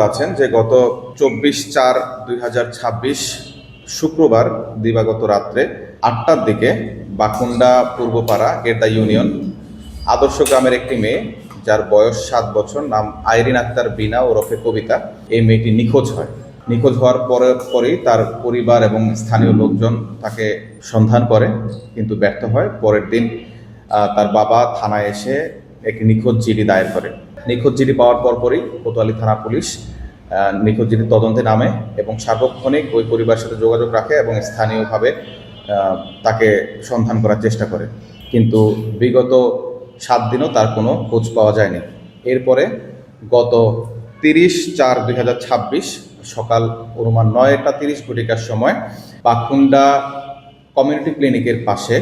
আছেন যে গত 24/4/2026 শুক্রবার দিবাগত রাত্রে 8টার দিকে বাকুন্ডা পূর্বপাড়া গেরদা ইউনিয়ন আদর্শ গ্রামের একটি মেয়ে যার বয়স 7 বছর, নাম আইরিন আক্তার বিনা ওরফে কবিতা, এই মেয়েটি নিখোঁজ হয়। নিখোঁজ হওয়ার পরেই তার পরিবার এবং স্থানীয় লোকজন তাকে সন্ধান করে, কিন্তু ব্যর্থ হয়। পরের দিন তার বাবা থানায় এসে একটি নিখোঁজ জিডি দায়ের করে। নিখোঁজ জিডি পাওয়ার পরপরই কোতোয়ালি থানা পুলিশ নিখোঁজ জিডির তদন্তে নামে এবং সার্বক্ষণিক ওই পরিবারের সাথে যোগাযোগ রাখে এবং স্থানীয়ভাবে তাকে সন্ধান করার চেষ্টা করে, কিন্তু বিগত 7 দিনও তার কোনো খোঁজ পাওয়া যায়নি। এরপরে গত 30/4/2026 সকাল অনুমান 9টা 30 ঘটিকার সময় বাকুন্ডা কমিউনিটি ক্লিনিকের পাশে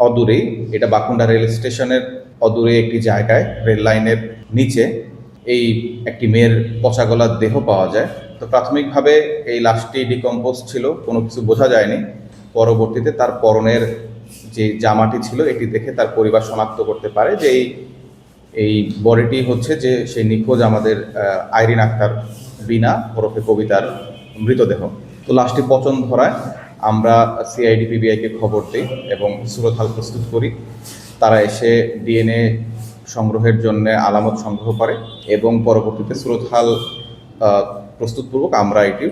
অদূরেই, এটা বাকুন্ডা রেল স্টেশনের অদূরে একটি জায়গায় রেল লাইনের নিচে এই একটি মেয়ের পচা গলার দেহ পাওয়া যায়। তো প্রাথমিকভাবে এই লাশটি ডিকম্পোজ ছিল, কোনো কিছু বোঝা যায়নি। পরবর্তীতে তার পরনের যে জামাটি ছিল এটি দেখে তার পরিবার শনাক্ত করতে পারে যে এই বডিটি হচ্ছে যে সেই নিখোঁজ আমাদের আইরিন আক্তার বিনা ওরফে কবিতার মৃতদেহ। তো লাশটি পচন ধরায় আমরা সিআইডি পিবিআইকে খবর দিই এবং সুরতহাল প্রস্তুত করি। তারা এসে ডিএনএ সংগ্রহের জন্য আলামত সংগ্রহ করে এবং পরবর্তীতে সুরতহাল প্রস্তুতপূর্বক আমরা এটি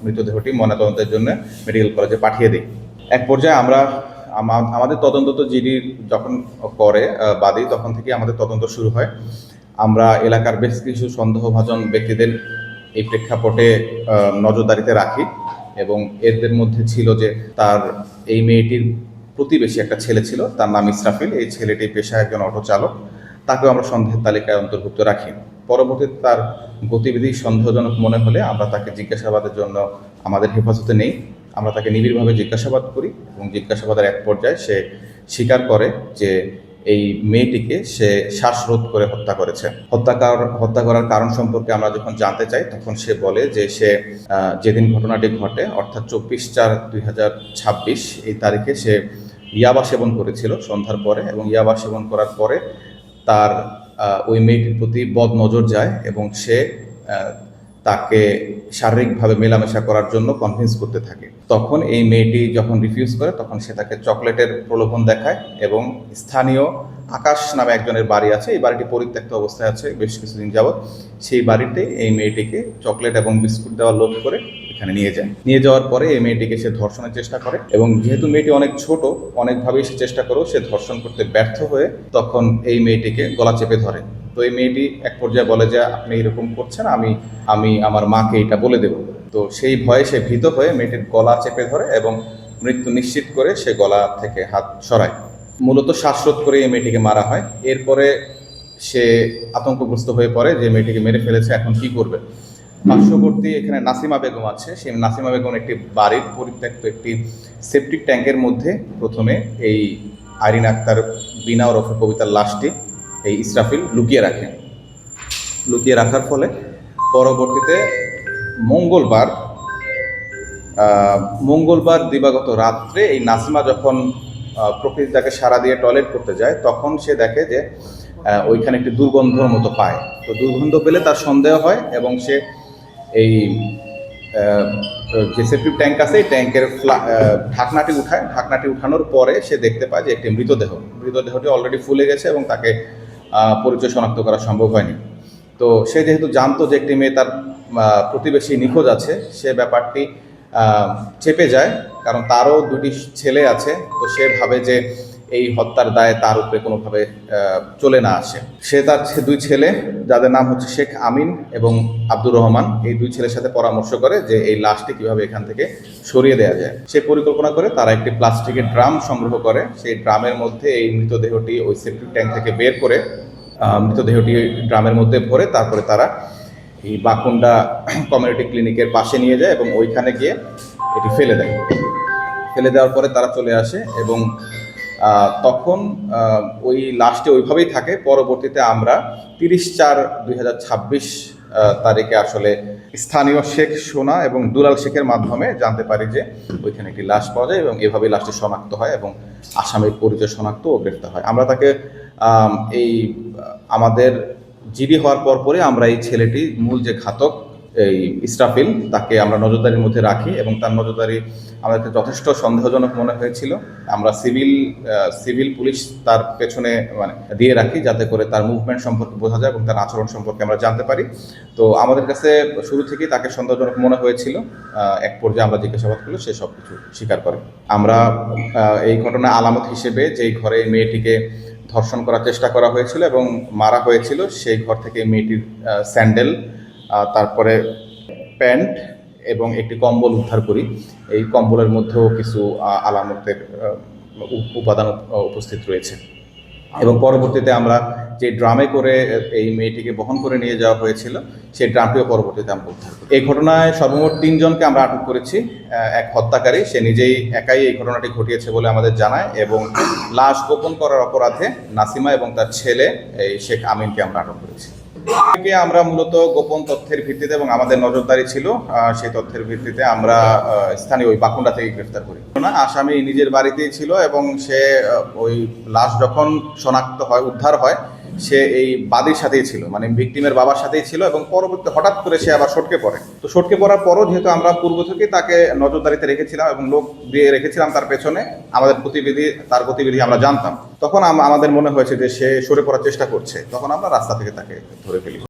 মৃতদেহটি ময়নাতদন্তের জন্য মেডিকেল কলেজে পাঠিয়ে দিই। এক পর্যায়ে আমরা আমাদের তদন্ত তো জিডি যখন করে বাদী, তখন থেকে আমাদের তদন্ত শুরু হয়। আমরা এলাকার বেশ কিছু সন্দেহভাজন ব্যক্তিদের এই প্রেক্ষাপটে নজরদারিতে রাখি এবং এদের মধ্যে ছিল যে তার এই মেয়েটির প্রতিবেশী একটা ছেলে ছিল, তার নাম ইসরাফিল। এই ছেলেটি পেশায় একজন অটো চালক, তাকেও আমরা সন্দেহের তালিকায় অন্তর্ভুক্ত রাখি। পরবর্তীতে তার গতিবিধি সন্দেহজনক মনে হলে আমরা তাকে জিজ্ঞাসাবাদের জন্য আমাদের হেফাজতে নেই। আমরা তাকে নিবিড়ভাবে জিজ্ঞাসাবাদ করি এবং জিজ্ঞাসাবাদের এক পর্যায়ে সে স্বীকার করে যে এই মেয়েটিকে সে শ্বাসরোধ করে হত্যা করেছে। হত্যা করার কারণ সম্পর্কে আমরা যখন জানতে চাই তখন সে বলে যে সে যেদিন ঘটনাটি ঘটে অর্থাৎ 24/4/2026 এই তারিখে সে ইয়াবা সেবন করেছিল সন্ধ্যার পরে, এবং ইয়াবা সেবন করার পরে তার ওই মেয়েটির প্রতি বদ নজর যায় এবং সে তাকে শারীরিকভাবে মেলামেশা করার জন্য কনভিন্স করতে থাকে। তখন এই মেয়েটি যখন রিফিউজ করে তখন সে তাকে চকলেটের প্রলোভন দেখায় এবং স্থানীয় আকাশ নামে একজনের বাড়ি আছে, এই বাড়িটি পরিত্যক্ত অবস্থায় আছে বেশ কিছুদিন যাবৎ। সেই বাড়িতে এই মেয়েটিকে চকলেট এবং বিস্কুট দেওয়ার লোভ করে এখানে নিয়ে যাওয়ার পরে এই মেয়েটিকে সে ধর্ষণের চেষ্টা করে এবং যেহেতু মেয়েটি অনেক ছোট, অনেকভাবেই সে চেষ্টা করেও সে ধর্ষণ করতে ব্যর্থ হয়ে তখন এই মেয়েটিকে গলা চেপে ধরে। তো এই মেয়েটি এক পর্যায়ে বলে যে আপনি এরকম করছেন, আমি আমার মাকে এটা বলে দেব। তো সেই ভয়ে সে ভীত হয়ে মেয়েটির গলা চেপে ধরে এবং মৃত্যু নিশ্চিত করে সে গলা থেকে হাত সরায়। মূলত শ্বাসরোধ করে এই মেয়েটিকে মারা হয়। এরপরে সে আতঙ্কগ্রস্ত হয়ে পড়ে যে মেয়েটিকে মেরে ফেলেছে, এখন কি করবে। পার্শ্ববর্তী এখানে নাসিমা বেগম আছে, সেই নাসিমা বেগম একটি বাড়ির পরিত্যক্ত একটি সেপটিক ট্যাঙ্কের মধ্যে প্রথমে এই আইরিন আক্তার বিনা ওরফে কবিতার লাশটি এই ইসরাফিল লুকিয়ে রাখার ফলে পরবর্তীতে মঙ্গলবার দিবাগত রাত্রে এই নাসিমা যখন প্রকৃতি তাকে সাড়া দিয়ে টয়লেট করতে যায় তখন সে দেখে যে ওইখানে একটি দুর্গন্ধর মতো পায়। তো দুর্গন্ধ পেলে তার সন্দেহ হয় এবং সে এই যে সেপটিক ট্যাঙ্ক আছে এই ট্যাঙ্কের ঢাকনাটি উঠানোর পরে সে দেখতে পায় যে একটি মৃতদেহটি অলরেডি ফুলে গেছে এবং তাকে পরিচয় শনাক্ত করা সম্ভব হয়নি। তো সে যেহেতু জানতো যে একটি মেয়ে তার প্রতিবেশী নিখোঁজ আছে, সে ব্যাপারটি চেপে যায়, কারণ তারও 2টি ছেলে আছে। তো সে ভাবে যে এই হত্যার দায়ে তার উপরে কোনোভাবে চলে না আসে। সে তার 2 ছেলে, যাদের নাম হচ্ছে শেখ আমিন এবং আব্দুর রহমান, এই 2 ছেলের সাথে পরামর্শ করে যে এই লাশটি কিভাবে এখান থেকে সরিয়ে দেওয়া যায়। সে পরিকল্পনা করে তারা একটি প্লাস্টিকের ড্রাম সংগ্রহ করে। সেই ড্রামের মধ্যে এই মৃতদেহটি ওই সেপটিক ট্যাঙ্ক থেকে বের করে মৃতদেহটি ড্রামের মধ্যে ভরে তারপরে তারা এই বাকুন্ডা কমিউনিটি ক্লিনিকের পাশে নিয়ে যায় এবং ওইখানে গিয়ে এটি ফেলে দেওয়ার পরে তারা চলে আসে এবং তখন ওই লাশটি ওইভাবেই থাকে। পরবর্তীতে আমরা 30/4/2026 তারিখে আসলে স্থানীয় শেখ সোনা এবং দুলাল শেখের মাধ্যমে জানতে পারি যে ওইখানে একটি লাশ পাওয়া যায় এবং এভাবেই লাশটি শনাক্ত হয় এবং আসামির পরিচয় শনাক্ত ও গ্রেফতার হয়। আমরা তাকে এই আমাদের জিডি হওয়ার পরই আমরা এই ছেলেটি মূল যে ঘাতক এই ইসরাফিল তাকে আমরা নজরদারির মধ্যে রাখি এবং তার নজরদারি আমাদেরকে যথেষ্ট সন্দেহজনক মনে হয়েছিল। আমরা সিভিল পুলিশ তার পেছনে মানে দিয়ে রাখি যাতে করে তার মুভমেন্ট সম্পর্কে বোঝা যায় এবং তার আচরণ সম্পর্কে আমরা জানতে পারি। তো আমাদের কাছে শুরু থেকেই তাকে সন্দেহজনক মনে হয়েছিল। এক পর্যায়ে আমরা জিজ্ঞাসাবাদ করলে সে সব কিছু স্বীকার করে। আমরা এই ঘটনা আলামত হিসেবে যেই ঘরে মেয়েটিকে ধর্ষণ করার চেষ্টা করা হয়েছিল এবং মারা হয়েছিল সেই ঘর থেকে মেয়েটির স্যান্ডেল, তারপরে প্যান্ট এবং একটি কম্বল উদ্ধার করি। এই কম্বলের মধ্যেও কিছু আলামতের উপাদান উপস্থিত রয়েছে এবং পরবর্তীতে আমরা যে ড্রামে করে এই মেয়েটিকে বহন করে নিয়ে যাওয়া হয়েছিল সেই ড্রামটিও পরবর্তীতে আমরা উদ্ধার করি। এই ঘটনায় সর্বমোট 3 জনকে আমরা আটক করেছি। এক হত্যাকারী, সে নিজেই একাই এই ঘটনাটি ঘটিয়েছে বলে আমাদের জানায়, এবং লাশ গোপন করার অপরাধে নাসিমা এবং তার ছেলে এই শেখ আমিনকে আমরা আটক করেছি। আমরা মূলত গোপন তথ্যের ভিত্তিতে এবং আমাদের নজরদারি ছিল সেই তথ্যের ভিত্তিতে আমরা স্থানীয় ওই বাকুন্ডা থেকে গ্রেফতার করি। আসামি নিজের বাড়িতেই ছিল এবং সে ওই লাশ যখন শনাক্ত হয়, উদ্ধার হয়, সে এই বাদীর সাথেই ছিল, মানে ভিকটিমের বাবার সাথেই ছিল এবং পরবর্তী হঠাৎ করে সে আবার সটকে পড়ে। তো সটকে পড়ার পরও যেহেতু আমরা পূর্ব থেকে তাকে নজরদারিতে রেখেছিলাম এবং লোক দিয়ে রেখেছিলাম তার পেছনে, আমাদের তার গতিবিধি আমরা জানতাম, তখন আমাদের মনে হয়েছে যে সে সরে পড়ার চেষ্টা করছে, তখন আমরা রাস্তা থেকে তাকে ধরে ফেলি।